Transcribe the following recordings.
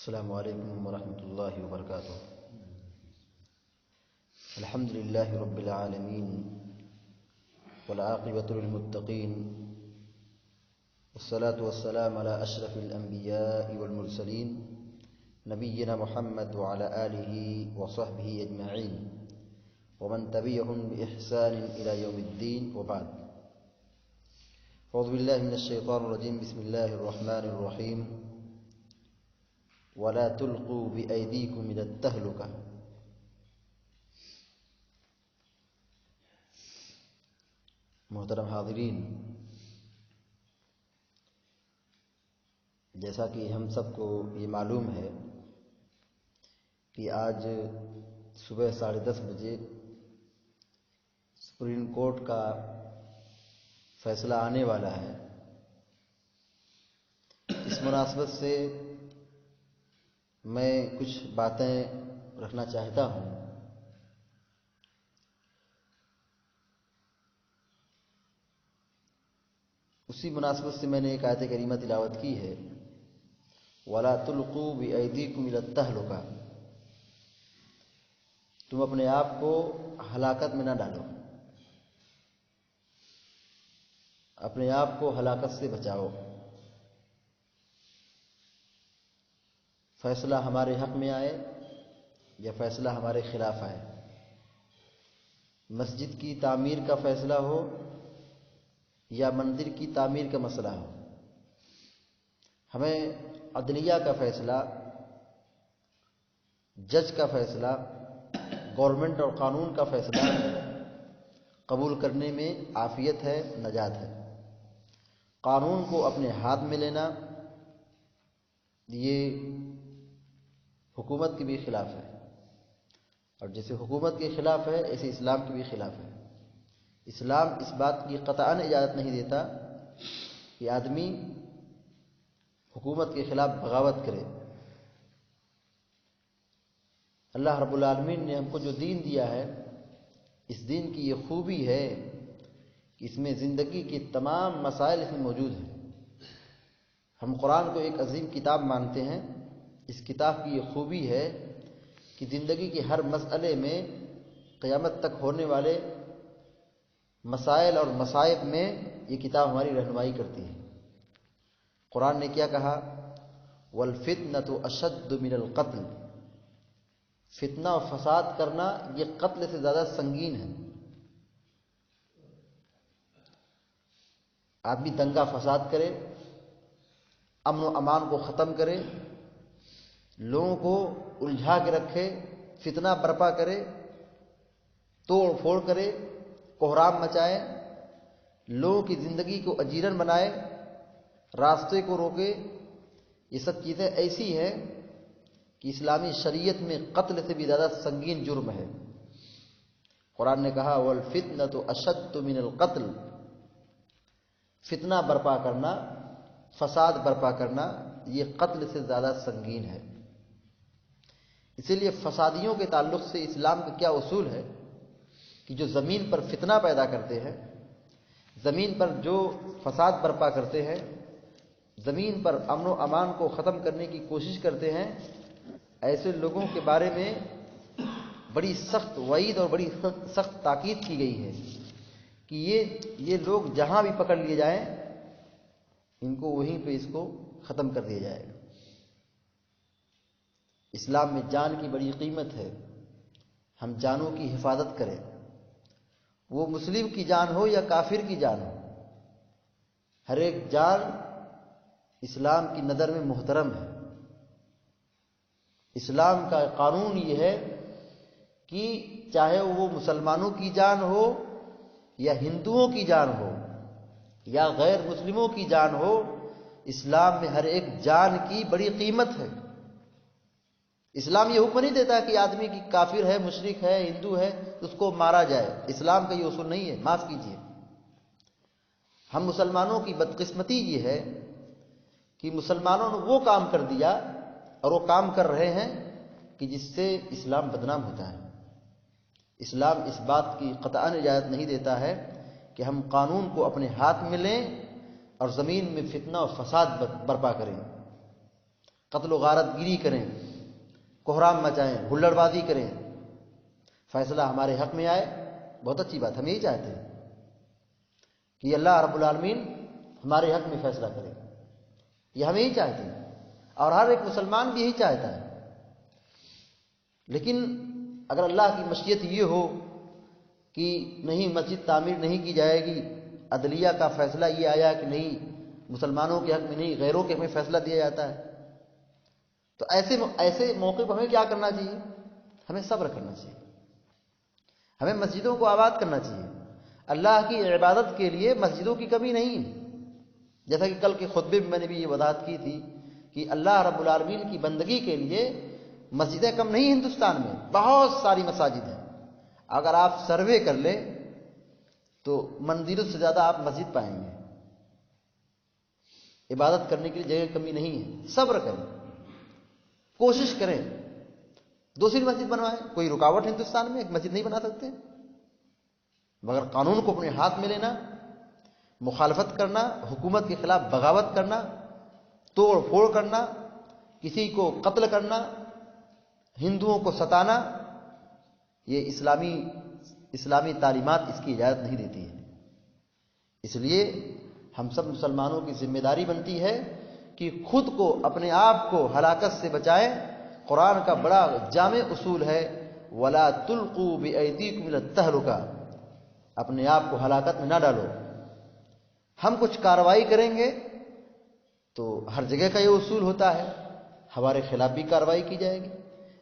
السلام علیکم ورحمۃ اللہ وبرکاتہ۔ الحمد للہ رب العالمین والعاقبۃ للمتقین والصلاة والسلام علی اشرف الانبیاء والمرسلین نبینا محمد وعلی آلہ وصحبہ اجمعین ومن تبعهم بإحسان إلى يوم الدین وبعد۔ اعوذ باللہ من الشیطان الرجیم، بسم اللہ الرحمن الرحیم۔ وَلَا تُلْقُوا بِأَيْدِيكُمْ إِلَى التَّهْلُكَةِ۔ محترم حاضرین، جیسا کہ ہم سب کو یہ معلوم ہے کہ آج صبح 10:30 بجے سپریم کورٹ کا فیصلہ آنے والا ہے۔ اس مناسبت سے میں کچھ باتیں رکھنا چاہتا ہوں۔ اسی مناسبت سے میں نے ایک آیت کریمہ تلاوت کی ہے، وَلَا تُلْقُوا بِأَيْدِيكُمْ إِلَى التَّهْلُكَةِ۔ تم اپنے آپ کو ہلاکت میں نہ ڈالو، اپنے آپ کو ہلاکت سے بچاؤ۔ فیصلہ ہمارے حق میں آئے یا فیصلہ ہمارے خلاف آئے، مسجد کی تعمیر کا فیصلہ ہو یا مندر کی تعمیر کا مسئلہ ہو، ہمیں عدلیہ کا فیصلہ، جج کا فیصلہ، گورنمنٹ اور قانون کا فیصلہ قبول کرنے میں عافیت ہے، نجات ہے۔ قانون کو اپنے ہاتھ میں لینا یہ حکومت کے بھی خلاف ہے، اور جیسے حکومت کے خلاف ہے ایسے اسلام کے بھی خلاف ہے۔ اسلام اس بات کی قطعاً اجازت نہیں دیتا کہ آدمی حکومت کے خلاف بغاوت کرے۔ اللہ رب العالمین نے ہم کو جو دین دیا ہے، اس دین کی یہ خوبی ہے کہ اس میں زندگی کے تمام مسائل اس میں موجود ہیں۔ ہم قرآن کو ایک عظیم کتاب مانتے ہیں۔ اس کتاب کی یہ خوبی ہے کہ زندگی کے ہر مسئلے میں، قیامت تک ہونے والے مسائل اور مصائب میں یہ کتاب ہماری رہنمائی کرتی ہے۔ قرآن نے کیا کہا؟ وَالْفِتْنَةُ أَشَدُّ مِنَ الْقَتْلِ۔ فتنہ و فساد کرنا یہ قتل سے زیادہ سنگین ہے۔ آدمی دنگا فساد کرے، امن و امان کو ختم کرے، لوگوں کو الجھا کے رکھے، فتنہ برپا کرے، توڑ پھوڑ کرے، کوہرام مچائے، لوگوں کی زندگی کو اجیرن بنائے، راستے کو روکے، یہ سب چیزیں ایسی ہیں کہ اسلامی شریعت میں قتل سے بھی زیادہ سنگین جرم ہے۔ قرآن نے کہا وَالْفِتْنَةُ أَشَدُّ مِنَ الْقَتْلِ۔ فتنہ برپا کرنا، فساد برپا کرنا یہ قتل سے زیادہ سنگین ہے۔ اسی لیے فسادیوں کے تعلق سے اسلام کا کیا اصول ہے کہ جو زمین پر فتنہ پیدا کرتے ہیں، زمین پر جو فساد برپا کرتے ہیں، زمین پر امن و امان کو ختم کرنے کی کوشش کرتے ہیں، ایسے لوگوں کے بارے میں بڑی سخت وعید اور بڑی سخت تاکید کی گئی ہے کہ یہ لوگ جہاں بھی پکڑ لیے جائیں، ان کو وہیں پہ اس کو ختم کر دیا جائے گا۔ اسلام میں جان کی بڑی قیمت ہے، ہم جانوں کی حفاظت کریں، وہ مسلم کی جان ہو یا کافر کی جان ہو، ہر ایک جان اسلام کی نظر میں محترم ہے۔ اسلام کا قانون یہ ہے کہ چاہے وہ مسلمانوں کی جان ہو یا ہندوؤں کی جان ہو یا غیر مسلموں کی جان ہو، اسلام میں ہر ایک جان کی بڑی قیمت ہے۔ اسلام یہ حکم نہیں دیتا کہ آدمی کی کافر ہے، مشرک ہے، ہندو ہے تو اس کو مارا جائے۔ اسلام کا یہ اصول نہیں ہے، معاف کیجیے۔ ہم مسلمانوں کی بدقسمتی یہ ہے کہ مسلمانوں نے وہ کام کر دیا اور وہ کام کر رہے ہیں کہ جس سے اسلام بدنام ہوتا ہے۔ اسلام اس بات کی قطعاً اجازت نہیں دیتا ہے کہ ہم قانون کو اپنے ہاتھ میں لیں اور زمین میں فتنہ و فساد برپا کریں۔ قتل و غارت گیری کریں، کوہرام مچائیں، ہلڑ بازی کریں، فیصلہ ہمارے حق میں آئے، بہت اچھی بات، ہم یہی چاہتے ہیں کہ اللہ رب العالمین ہمارے حق میں فیصلہ کرے، یہ ہم یہی چاہتے ہیں، اور ہر ایک مسلمان بھی یہی چاہتا ہے۔ لیکن اگر اللہ کی مشیت یہ ہو کہ نہیں مسجد تعمیر نہیں کی جائے گی، عدلیہ کا فیصلہ یہ آیا کہ نہیں مسلمانوں کے حق میں نہیں غیروں کے حق میں فیصلہ دیا جاتا ہے، تو ایسے موقع پر ہمیں کیا کرنا چاہیے؟ ہمیں صبر کرنا چاہیے، ہمیں مسجدوں کو آباد کرنا چاہیے۔ اللہ کی عبادت کے لیے مسجدوں کی کمی نہیں ہے، جیسا کہ کل کے خطبے میں نے بھی یہ وضاحت کی تھی کہ اللہ رب العالمین کی بندگی کے لیے مسجدیں کم نہیں ہندوستان میں، بہت ساری مساجد ہیں۔ اگر آپ سروے کر لیں تو مندروں سے زیادہ آپ مسجد پائیں گے۔ عبادت کرنے کے لیے جگہ کمی نہیں ہے، صبر کریں، کوشش کریں، دوسری مسجد بنوائیں، کوئی رکاوٹ ہندوستان میں ایک مسجد نہیں بنا سکتے؟ مگر قانون کو اپنے ہاتھ میں لینا، مخالفت کرنا، حکومت کے خلاف بغاوت کرنا، توڑ پھوڑ کرنا، کسی کو قتل کرنا، ہندوؤں کو ستانا، یہ اسلامی تعلیمات اس کی اجازت نہیں دیتی ہے۔ اس لیے ہم سب مسلمانوں کی ذمہ داری بنتی ہے کہ خود کو اپنے آپ کو ہلاکت سے بچائیں۔ قرآن کا بڑا جامع اصول ہے وَلَا تُلْقُوا بِأَيْدِيكُمْ إِلَى التَّهْلُكَةِ، اپنے آپ کو ہلاکت میں نہ ڈالو۔ ہم کچھ کارروائی کریں گے تو ہر جگہ کا یہ اصول ہوتا ہے، ہمارے خلاف بھی کارروائی کی جائے گی۔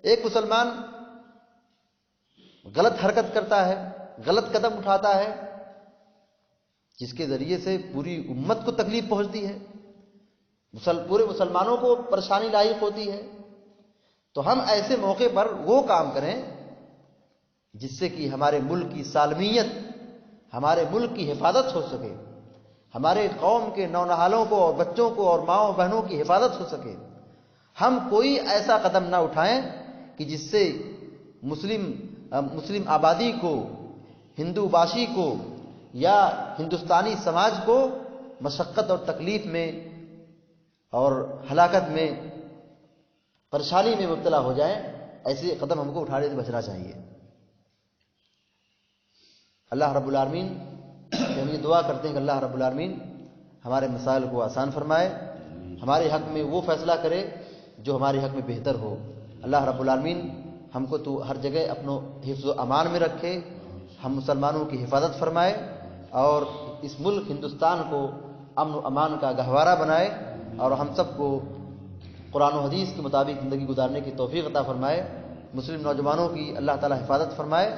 ایک مسلمان غلط حرکت کرتا ہے، غلط قدم اٹھاتا ہے، جس کے ذریعے سے پوری امت کو تکلیف پہنچتی ہے، پورے مسلمانوں کو پریشانی لاحق ہوتی ہے، تو ہم ایسے موقع پر وہ کام کریں جس سے کہ ہمارے ملک کی سالمیت، ہمارے ملک کی حفاظت ہو سکے، ہمارے قوم کے نونہالوں کو اور بچوں کو اور ماؤں بہنوں کی حفاظت ہو سکے۔ ہم کوئی ایسا قدم نہ اٹھائیں کہ جس سے مسلم آبادی کو، ہندو باشی کو یا ہندوستانی سماج کو مشقت اور تکلیف میں اور ہلاکت میں، پریشانی میں مبتلا ہو جائیں۔ ایسے قدم ہم کو اٹھانے سے بچنا چاہیے۔ اللہ رب العالمین سے ہم یہ دعا کرتے ہیں کہ اللہ رب العالمین ہمارے مسائل کو آسان فرمائے، ہمارے حق میں وہ فیصلہ کرے جو ہمارے حق میں بہتر ہو۔ اللہ رب العالمین ہم کو تو ہر جگہ اپنو حفظ و امان میں رکھے، ہم مسلمانوں کی حفاظت فرمائے، اور اس ملک ہندوستان کو امن و امان کا گہوارہ بنائے، اور ہم سب کو قرآن و حدیث کے مطابق زندگی گزارنے کی توفیق عطا فرمائے۔ مسلم نوجوانوں کی اللہ تعالی حفاظت فرمائے،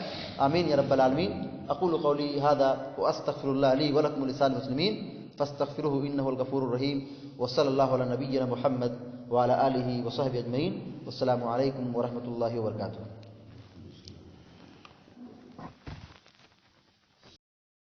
آمین یا رب العالمین۔ اقول قولی ھذا واستغفر اللہ لی ولکم ولسائر المسلمین فاستغفروہ انہ الغفور الرحیم، وصلی اللہ علی نبینا محمد وعلی آلہ وصحبہ اجمعین۔ والسلام علیکم ورحمۃ اللہ وبرکاتہ۔